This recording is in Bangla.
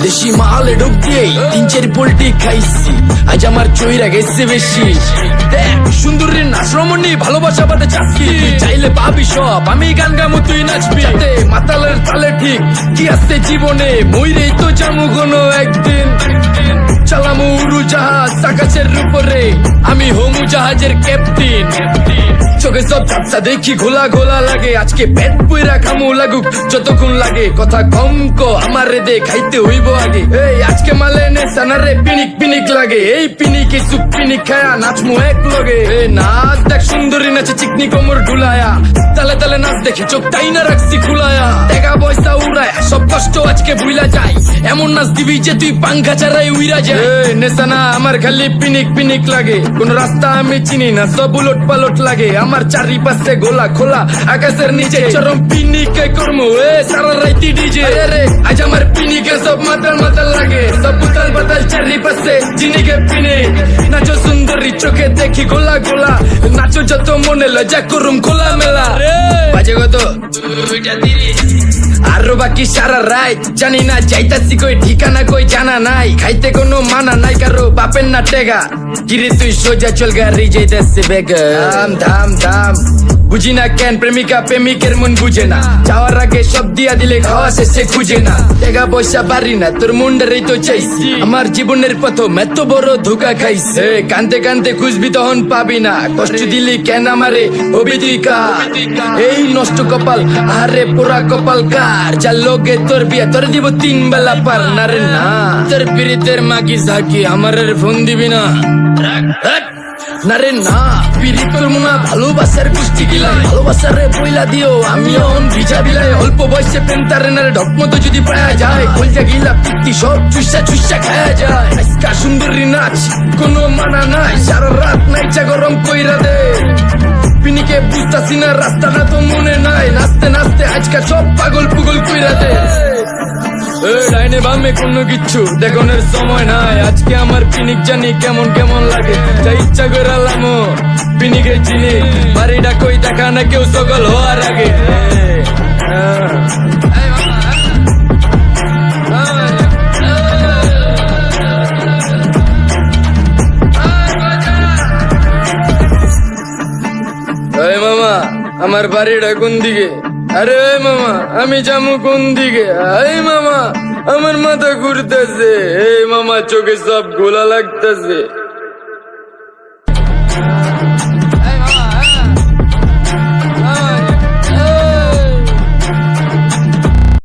দেশি মালে ঢুক দিয়েই 3-4 পোল্টি খাইছি, আজ আমার চইরা গেছে বেশি। দেখ সুন্দরীর নাচ রমণী, ভালোবাসা বাদে চাচ্ছি, চাইলে পাবি সব, আমি গান গামু তুই নাচবি। মাতালের তালে ঠিক কি আসছে জীবনে, মইরেই তো জামু কোনো একদিন। চালামু উড়োজাহাজ আকাশের উপরে, আমি হোমু জাহাজের ক্যাপ্টেন। চোখে সব ঝাপসা দেখি ঘোলা ঘোলা লাগে, আজকে পেট পুইরা খামু লাগুক যতক্ষণ লাগে। কথা কম কো আমার রে খাইতে হইব আগে, এই আজকে মালে নে সানারে পিনিক পিনিক লাগে। এই পিনিকে সুপ পিনিক খায়া নাচমু এক লগে। নাচ দেখ সুন্দরী নাচে চিকনি কোমর ঢুলায়া, তালে তালে নাচ দেখে চোখ তাই না রাখছি খুলায়া। টাকা পয়সা উড়ায় সব কষ্ট আজকে ভুলা যায়, এমন নাচ দিবি যে তুই পাঙ্খা ছাড়াই উইরা যায়। নেশানা আমার খালি পিনিক পিনিক লাগে, কোন রাস্তা আমি চিনি না, সব উলট পালট লাগে। আমার চারিপাশে গোলা খোলা আকাশের নিচে, চরম পিনিকে করমু সারা রাইতি ডিজে। আজ আমার পিনিকে সব মাতাল মাতাল লাগে, সব উতাল বাতাল চারিপাশে জিনিকে পিনিক। নাচো সুন্দরী চোখে দেখি গোলা গোলা, নাচো যত মনে লজ্জা করুম খোলা মেলা। বাজে কত আরো বাকি সারা রাত জানি না, যাইতাছি কই ঠিকানা কই জানা নাই। খাইতে কোনো মানা নাই কারো বাপের না টেগা, কিরে তুই সোজা চল গাড়ি যাইতাছে বেগা। ধাম ধাম ধাম বুঝি না কেন প্রেমিকা প্রেমিকের মন বুঝে না, যাওয়ার আগে সব দিয়া দিলে খাওয়া শেষে খুঁজে না। টাকা পয়সা পারি না তোর মুন্ডারেই তো চাইছি, আমার জীবনের প্রথম এত বড় ধোকা খাইছে। কানতে কানতে খুঁজবি তখন পাবি না, কষ্ট দিলি কেন আমারে হবি তুই কার। এই নষ্ট কপাল আরে পোড়া কপাল কার, যার লোকে তোর বিয়া তোর দিব 3 বেলা পার না রে না। তোর পিরিতের মাগি ঝাঁকি আমার ফোন দিবি না না রে না। পিরিত করবো না ভালোবাসার কুষ্টি গিলাই, ভালোবাসারে বইলা দিও আমি অন ভিজা বিলাই। অল্প বয়সে প্রেম তারে নারে ঢক মতো যদি পায়া যায়, কলজা গিলা পিত্তি সব চুষা চুষা খায়া যায়। আজকা সুন্দরী নাচ কোনো মানা নাই, সারা রাত নাইচা গরম কইরা দে। পিনিকে বুঝতাছি না রাস্তাটা তো মনে নাই, নাচতে নাচতে আজকা সব পাগল পুগল কইরা দে। ডাইনে বামে কোনো কিচ্ছু দেখনের সময় নাই, আজকে আমার পিনিক জানি কেমন কেমন লাগে। যা ইচ্ছা করে লামো পিনিকে চিনি, বাড়িটা কই দেখা না কেউ সকল হওয়ার আগে। মামা আমার বাড়িটা কোন দিকে? আরে মামা আমি যাবো কোন দিকে? এই মামা আমার মাথা ঘুরতেছে, এই মামা চোখে সব গোলা লাগতেছে।